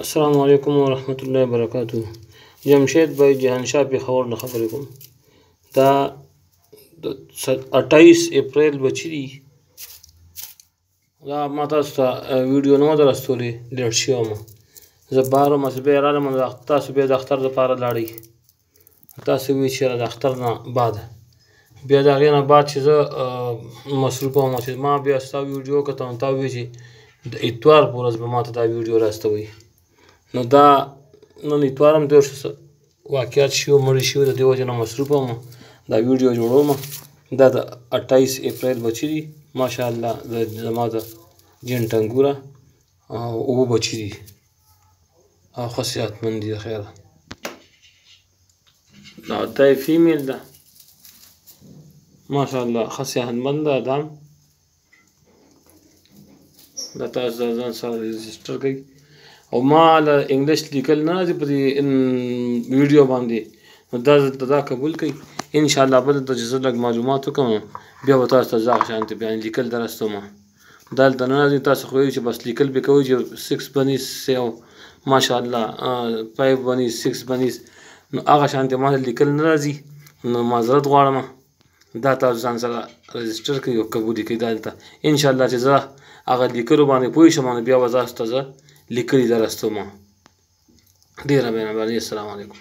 السلام علیکم ورحمت الله وبرکاتہ. جمشید بھائی جہانشاہ پېښور نه خبرې کوم. دا د 28 اپریل بچي دي. دا ما تاسو ته ویډیو نه وه دررسولې، لیټ شوی وم. زه بهر وم، چې بیا رالم، تاسو بیا د اختر دپاره لاړئ. تاسو ووایئ چې یاره د اختر نه بعد بیا د هغې نه بعد چې زه مصروفه وم، چې ما بیا ستا ویډیو وکتل نو تا وویل چې د اتوار په ورځ به ما ته دا ویډیو راستوئ. نو دا نن اتوار هم تېر شو، واقعات شوي مړي شوي، د دې وجې نه مصروفه وم، دا ویډیو جوړوم. دا د 28 اپریل بچي دي، ماشاءالله زما د جین ټنګوره او اووه بچي دي او ښه صحتمند دي د خیره. دا یې فیمیل ده، ماشاءالله ښه صحتمند ده. دا هم دا تاسو د ځان سره رجسټر کوئ. او ما له انګلیش لیکل نه راځي په دې ویډیو باندې، نو دا دا قبول کړئ. انشاءالله بل ته چې زه لږ معلومات وکړم بیا به تاسو ته زه هغه شانتې بیا لیکل درستوم. دلته نه راځي، تاسو خو وایئ چې بس لیکل به کوئ چې 6 بنیز او ماشاءالله 5 بنیز 6 بنیز، نو هغه شانتې ما لیکل نه راځي، نو معذرت غواړم. دا تاسو ځان سره رجسټر کړئ او قبول یې کړئ. دلته انشاءالله چې زه هغه لیکلو باندې پوه شم، نو بیا به تاسو ته زه لیکلي درستوم. ډېره مهرباني. السلام علیکم.